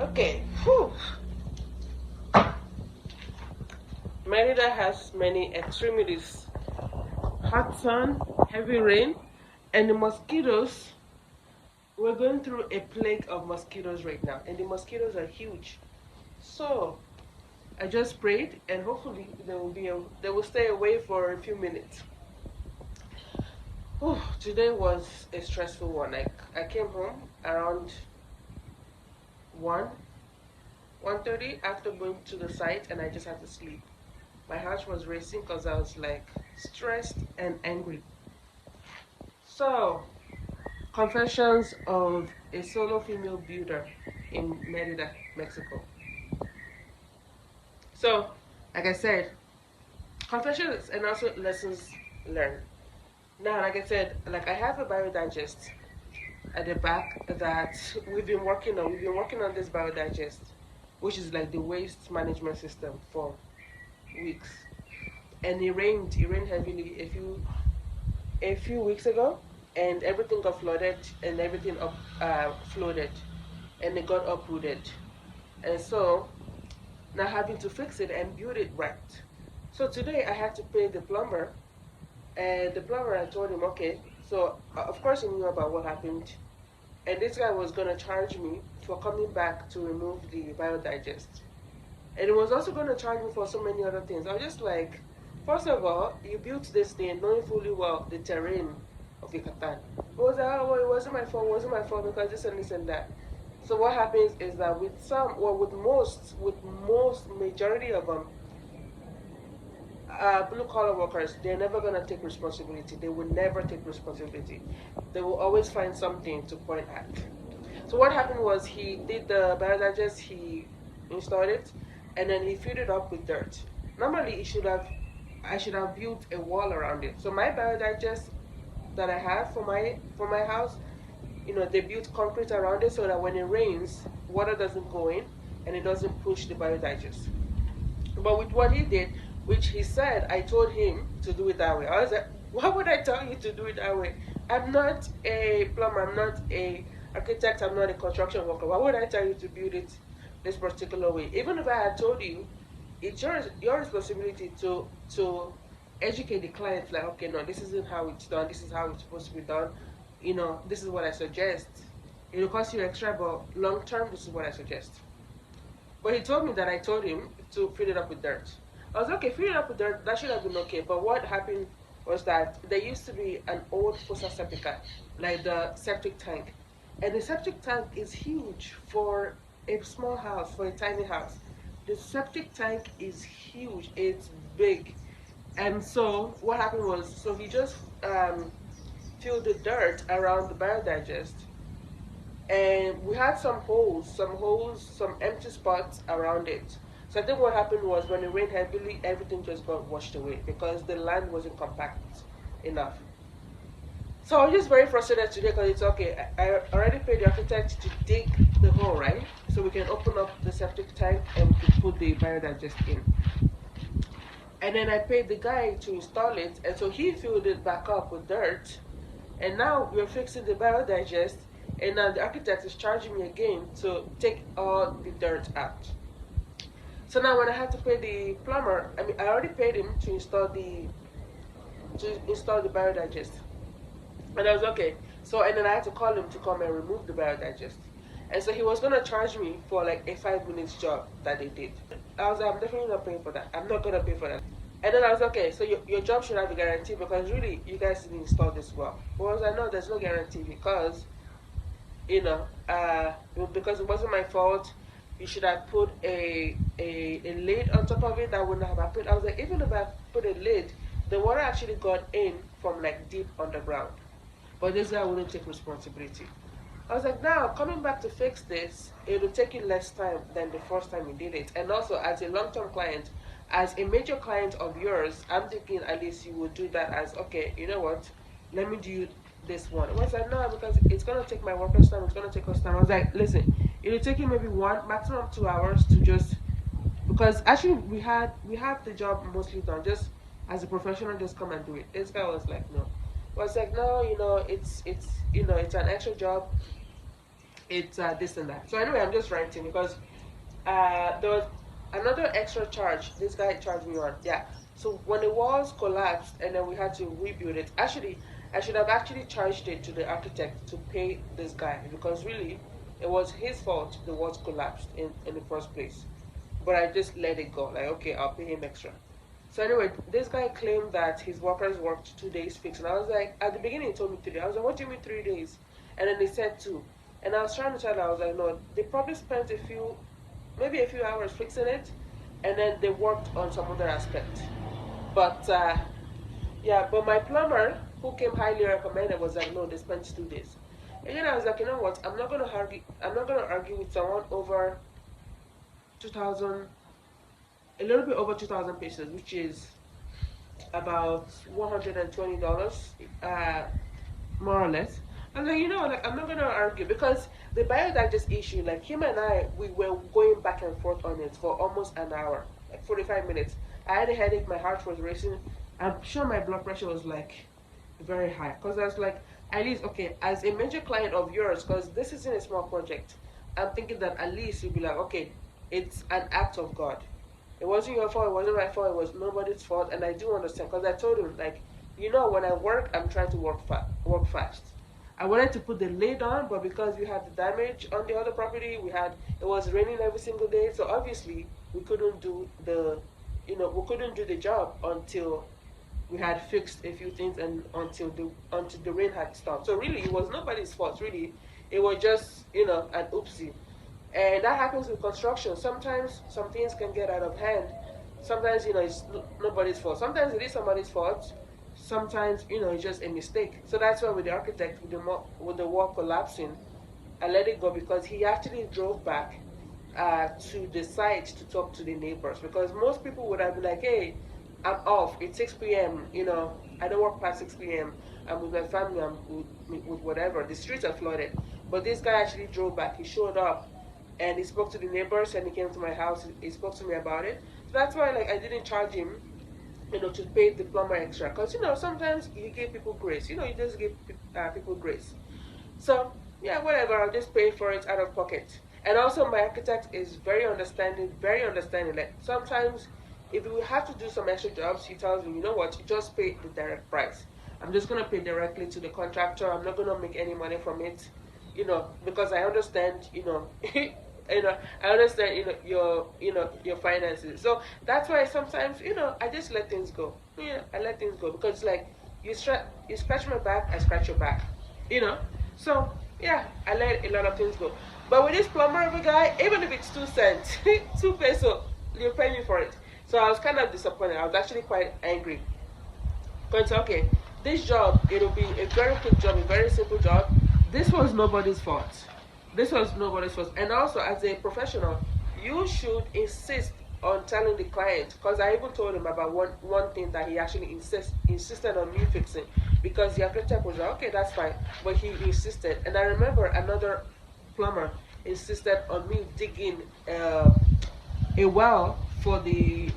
Okay. Whew. Merida has many extremities: hot sun, heavy rain, and the mosquitoes. We're going through a plague of mosquitoes right now, and the mosquitoes are huge. So I just prayed, and hopefully they will stay away for a few minutes. Whew, today was a stressful one. I came home around 1, 1:30 after going to the site, and I just had to sleep. My heart was racing because I was like stressed and angry. So, confessions of a solo female builder in Merida, Mexico. So, like I said, confessions and also lessons learned. Now, like I said, like I have a biodigest at the back that we've been working on. We've been working on this biodigest, which is like the waste management system for weeks. And it rained heavily a few weeks ago, and everything got flooded and everything flooded, and it got uprooted. And so now having to fix it and build it right. So today I had to pay the plumber, and the plumber, I told him, okay, so of course he knew about what happened, and this guy was gonna charge me for coming back to remove the biodigest, and he was also gonna charge me for so many other things. I was just like, first of all, you built this thing knowing fully well the terrain of Yucatan. It was like, oh, well, it wasn't my fault because this and that. So what happens is that with some, or with most majority of them, blue collar workers, they're never gonna take responsibility. They will never take responsibility. They will always find something to point at. So what happened was he did the biodigest, he installed it, and then he filled it up with dirt. Normally, I should have built a wall around it. So my biodigest that I have for my house, they built concrete around it so that when it rains, water doesn't go in and it doesn't push the biodigest. But with what he did, which he said, I told him to do it that way. I was like, why would I tell you to do it that way? I'm not a plumber, I'm not a architect, I'm not a construction worker. Why would I tell you to build it this particular way? Even if I had told you, it's your responsibility to educate the client, like, okay, no, this isn't how it's done, this is how it's supposed to be done, this is what I suggest. It'll cost you extra, but long term, this is what I suggest. But he told me that I told him to fill it up with dirt. I was like, okay, fill it up with dirt, that should have been okay. But what happened was that there used to be an old fossa septica, like the septic tank. And the septic tank is huge for a small house, for a tiny house. The septic tank is huge, it's big. And so what happened was, so he just filled the dirt around the biodigest, and we had some empty spots around it. So I think what happened was when it rained heavily, everything just got washed away because the land wasn't compact enough. So I was just very frustrated today because it's okay. I already paid the architect to dig the hole, right? So we can open up the septic tank and we can put the biodigest in. And then I paid the guy to install it, and so he filled it back up with dirt. And now we're fixing the biodigest, and now the architect is charging me again to take all the dirt out. So now when I have to pay the plumber, I mean, I already paid him to install the biodigest. And I was okay. So, and then I had to call him to come and remove the biodigest. And so he was going to charge me for like a 5 minutes job that they did. I was like, I'm definitely not paying for that. I'm not going to pay for that. And then I was okay, so your job should have a guarantee because really, you guys didn't install this well. But I was like, no, there's no guarantee because, because it wasn't my fault. You should have put a lid on top of it. That wouldn't have happened. I was like, even if I put a lid, the water actually got in from like deep underground. But this guy wouldn't take responsibility. I was like, now coming back to fix this, it will take you less time than the first time you did it. And also, as a long-term client, as a major client of yours, I'm thinking at least you would do that as, okay, you know what, let me do this one. I was like, no, because it's going to take my workers time, it's going to take us time. I was like, listen, it'll take you maybe 1, maximum 2 hours to just, because actually we have the job mostly done, just as a professional, just come and do it. This guy was like, no. I was like, no, it's an extra job. it's this and that. So anyway, I'm just ranting because there was another extra charge this guy charged me on. Yeah. So when the walls collapsed and then we had to rebuild it, actually, I should have actually charged it to the architect to pay this guy because really, it was his fault the walls collapsed in the first place. But I just let it go. Like, okay, I'll pay him extra. So anyway, this guy claimed that his workers worked 2 days fixed, and I was like, at the beginning he told me 3 days. I was like, what do you mean 3 days? And then they said two, and I was trying to tell her, I was like, no, they probably spent maybe a few hours fixing it, and then they worked on some other aspect. But yeah, but my plumber, who came highly recommended, was like, no, they spent 2 days. Again, I was like, you know what? I'm not gonna argue. I'm not gonna argue with someone over 2,000, a little bit over 2,000 pesos, which is about $120, more or less. I'm like, you know, like I'm not gonna argue because the biodigest issue, like him and I, we were going back and forth on it for almost an hour, like 45 minutes. I had a headache, my heart was racing. I'm sure my blood pressure was like very high because I was like, at least, okay, as a major client of yours, because this isn't a small project, I'm thinking that at least you'll be like, okay, it's an act of God. It wasn't your fault, it wasn't my fault, it was nobody's fault, and I do understand because I told him, like, you know, when I work, I'm trying to work fast. I wanted to put the lid on, but because we had the damage on the other property, it was raining every single day, so obviously we couldn't do we couldn't do the job until we had fixed a few things and until the rain had stopped. So really, it was nobody's fault. Really, it was just an oopsie, and that happens with construction. Sometimes some things can get out of hand. Sometimes it's nobody's fault. Sometimes it is somebody's fault. Sometimes it's just a mistake. So that's why with the architect, with the wall collapsing, I let it go because he actually drove back to the site to talk to the neighbors, because most people would have been like, hey, I'm off, it's 6 p.m., I don't work past 6 p.m., I'm with my family, I'm with whatever, the streets are flooded. But this guy actually drove back, he showed up, and he spoke to the neighbors, and he came to my house, he spoke to me about it. So that's why I didn't charge him to pay the plumber extra, because sometimes you give people grace, you just give people grace. So yeah, whatever, I'll just pay for it out of pocket. And also my architect is very understanding, like sometimes if we have to do some extra jobs, he tells me, you know what, just pay the direct price. I'm just going to pay directly to the contractor. I'm not going to make any money from it, because I understand, I understand, your finances. So that's why sometimes, I just let things go. Yeah, I let things go because it's like you scratch my back, I scratch your back, So yeah, I let a lot of things go. But with this plumber of a guy, even if it's 2 cents, 2 peso, you pay me for it. So I was kind of disappointed. I was actually quite angry. Because, okay, this job, it'll be a very quick job, a very simple job. This was nobody's fault. This was nobody's fault. And also, as a professional, you should insist on telling the client. Because I even told him about one thing that he actually insisted on me fixing. Because the architect was like, okay, that's fine. But he insisted. And I remember another plumber insisted on me digging a well for the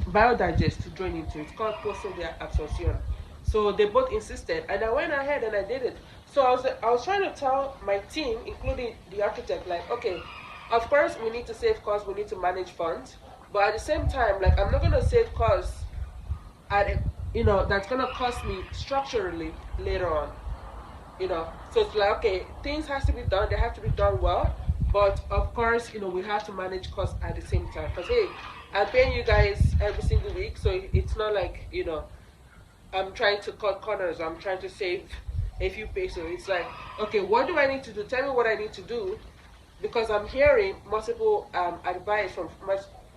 biodigest to drain into. It's called Pozo de Absorción. So they both insisted, and I went ahead and I did it. So I was trying to tell my team, including the architect, like, okay, of course we need to save costs, we need to manage funds, but at the same time, like, I'm not gonna save costs that's gonna cost me structurally later on. So it's like, okay, things has to be done, they have to be done well, but of course, we have to manage costs at the same time, because hey, I'm paying you guys every single week, so it's not like I'm trying to cut corners, I'm trying to save a few pesos. It's like, okay, what do I need to do? Tell me what I need to do, because I'm hearing multiple advice from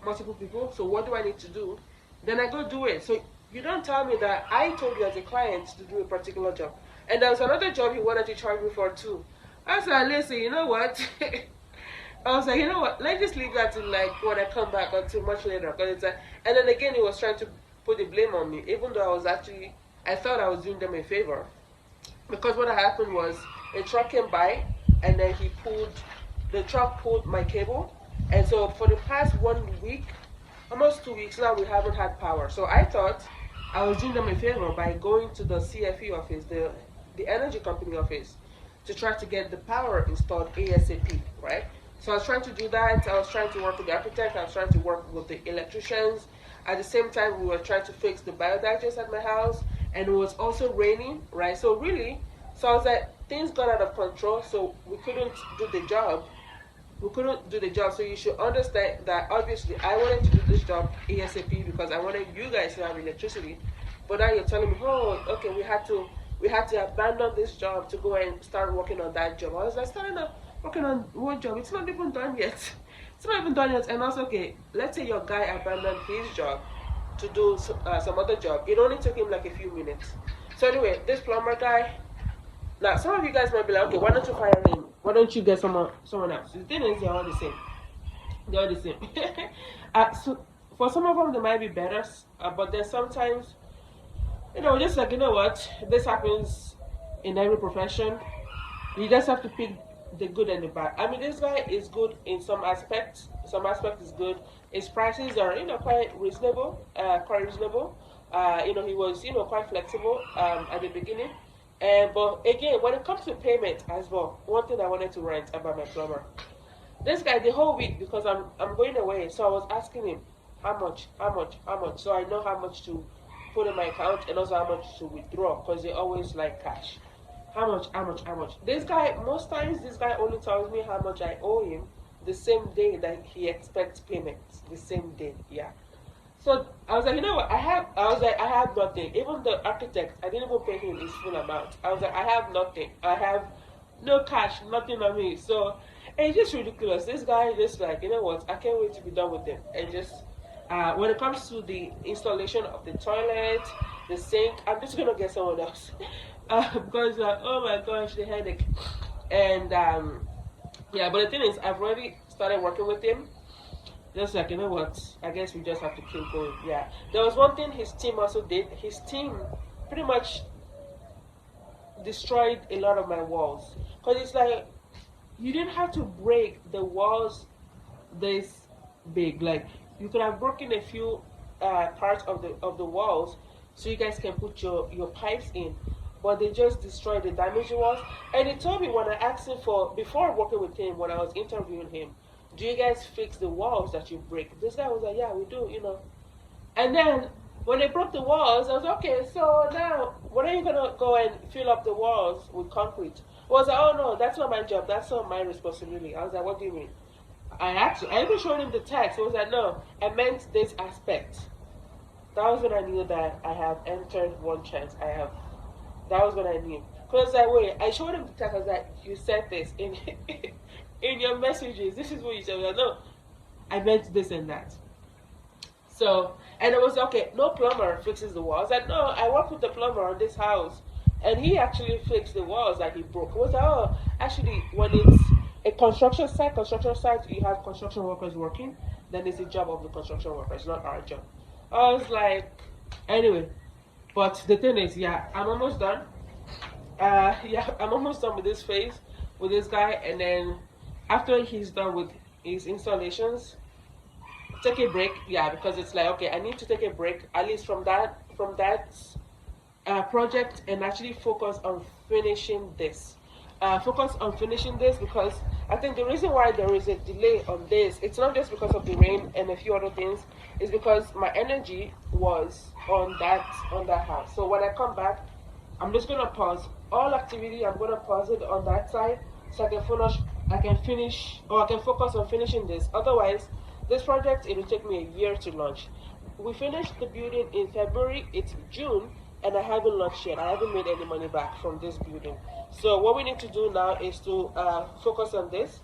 multiple people. So what do I need to do? Then I go do it. So you don't tell me that I told you as a client to do a particular job, and there was another job he wanted to charge me for too. I was like, listen, you know what? I was like, you know what? Let's just leave that to like when I come back until much later. Because it's and then again, he was trying to put the blame on me, even though I thought I was doing them a favor. Because what happened was a truck came by, and then the truck pulled my cable, and so for the past 1 week, almost 2 weeks now, we haven't had power. So I thought I was doing them a favor by going to the CFE office, the energy company office. to try to get the power installed ASAP, right? So I was trying to do that. I was trying to work with the architect. I was trying to work with the electricians. At the same time, we were trying to fix the biodigest at my house, and it was also raining, right? So really, so I was like, things got out of control, so we couldn't do the job. We couldn't do the job. So you should understand that obviously I wanted to do this job ASAP because I wanted you guys to have electricity. But now you're telling me, oh, okay, we had to abandon this job to go and start working on that job. I was like, starting up working on one job. It's not even done yet. It's not even done yet. And also, okay, let's say your guy abandoned his job to do some other job. It only took him like a few minutes. So anyway, this plumber guy. Now some of you guys might be like, okay, why don't you fire him? Why don't you get someone else? The thing is, they're all the same. They're all the same. So for some of them, they might be better, but then sometimes, just like, you know what, this happens in every profession. You just have to pick the good and the bad. I mean, this guy is good in some aspects. Some aspect is good. His prices are, quite reasonable. He was, quite flexible at the beginning. But again, when it comes to payment as well, one thing I wanted to rant about my plumber. This guy, the whole week, because I'm going away, so I was asking him how much, so I know how much to put in my account and also how much to withdraw, because they always like cash. How much? This guy, most times, this guy only tells me how much I owe him the same day that he expects payment. The same day, yeah. So I was like, you know what? I have nothing. Even the architect, I didn't even pay him his full amount. I was like, I have nothing. I have no cash, nothing on me. So it's just ridiculous. This guy just like, you know what? I can't wait to be done with him. And just when it comes to the installation of the toilet, the sink, I'm just gonna get someone else because oh my gosh, the headache. And yeah, but the thing is, I've already started working with him. Just like, you know what, I guess we just have to keep going. Yeah. There was one thing his team also did. His team pretty much destroyed a lot of my walls. Because it's like, you didn't have to break the walls this big. Like, you could have broken a few parts of the walls so you guys can put your pipes in. But they just destroyed the damaged walls. And he told me when I asked him before working with him, when I was interviewing him, do you guys fix the walls that you break? This guy was like, yeah, we do, And then when they broke the walls, I was like, okay, so now when are you gonna go and fill up the walls with concrete? I was like, oh no, that's not my job, that's not my responsibility. I was like, what do you mean? I even showed him the text. He was like, no, I meant this aspect. That was when I knew that I have entered one chance. That was when I knew. Because like, wait, I showed him the text. I was like, you said this in in your messages. This is what you said. I was like, no, I meant this and that. So, and it was okay. No plumber fixes the walls. I was like, no, I work with the plumber on this house, and he actually fixed the walls that he broke. I was like, oh, actually, when it's a construction site, you have construction workers working. Then it's the job of the construction workers, not our job. I was like, anyway. But the thing is, yeah, I'm almost done. I'm almost done with this phase, with this guy, and then after he's done with his installations, take a break. Yeah, because it's like, okay, I need to take a break at least from that project and actually focus on finishing this. Because I think the reason why there is a delay on this, it's not just because of the rain and a few other things, it's because my energy was on that house. So when I come back, I'm just gonna pause all activity. I'm gonna pause it on that side so I can focus on finishing this. Otherwise, this project, it will take me a year to launch. We finished the building in February. It's June, and I haven't launched yet. I haven't made any money back from this building. So what we need to do now is to focus on this.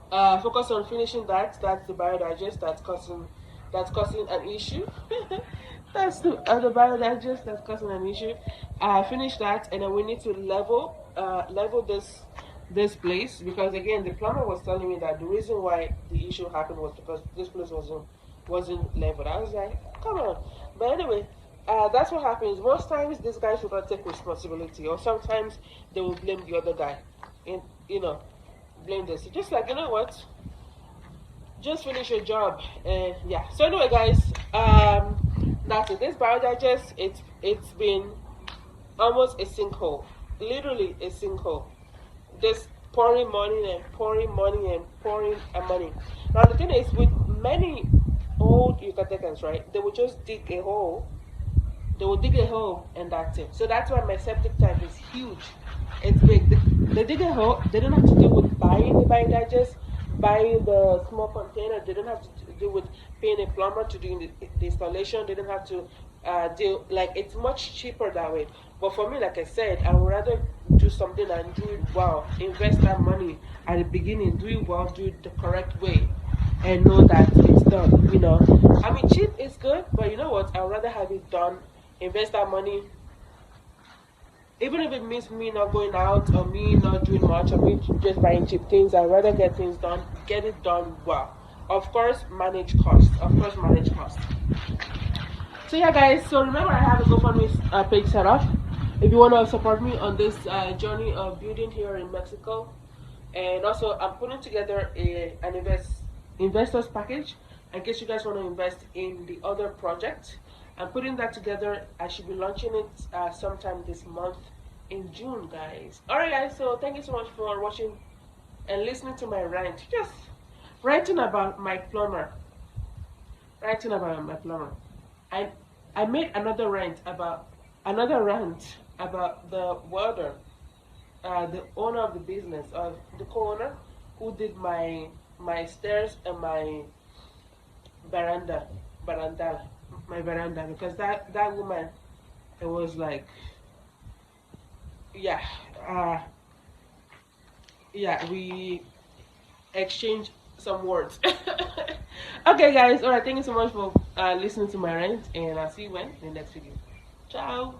Focus on finishing that. That's the biodigest that's causing an issue. That's the biodigest that's causing an issue. Finish that, and then we need to level this place, because again, the plumber was telling me that the reason why the issue happened was because this place wasn't leveled. I was like, come on. But anyway, that's what happens. Most times these guys will not take responsibility, or sometimes they will blame the other guy, and blame this. Just like, you know what, just finish your job. And yeah, so anyway guys, that's it. This biodigest, it's been almost a sinkhole. literally a sinkhole. Just pouring money and pouring money and pouring money. Now the thing is, with many old Yucatecans, right? They would just dig a hole. They will dig a hole and that's it. So that's why my septic tank is huge. It's big. They dig a hole. They don't have to deal with buying the biodigest, buying the small container. They don't have to deal with paying a plumber to do the installation. They don't have to deal, like, it's much cheaper that way. But for me, like I said, I would rather do something and do it well. Invest that money at the beginning, do it well, do it the correct way, and know that it's done. I mean, cheap is good, but you know what? I'd rather have it done, invest that money, even if it means me not going out or me not doing much or me just buying cheap things. I'd rather get things done, get it done well. Of course, manage costs. Of course, manage costs. So yeah, guys. So remember, I have a GoFundMe page set up. If you want to support me on this journey of building here in Mexico, and also I'm putting together an investors package in case you guys want to invest in the other project. I'm putting that together. I should be launching it sometime this month in June, guys. Alright, guys, so thank you so much for watching and listening to my rant. Just ranting about my plumber. Ranting about my plumber. I made another rant about the welder, the owner of the business, the co-owner who did my stairs and my veranda, my veranda, because that woman, it was like, yeah, we exchanged some words. Okay, guys, all right, thank you so much for listening to my rant, and I'll see you in the next video. Ciao.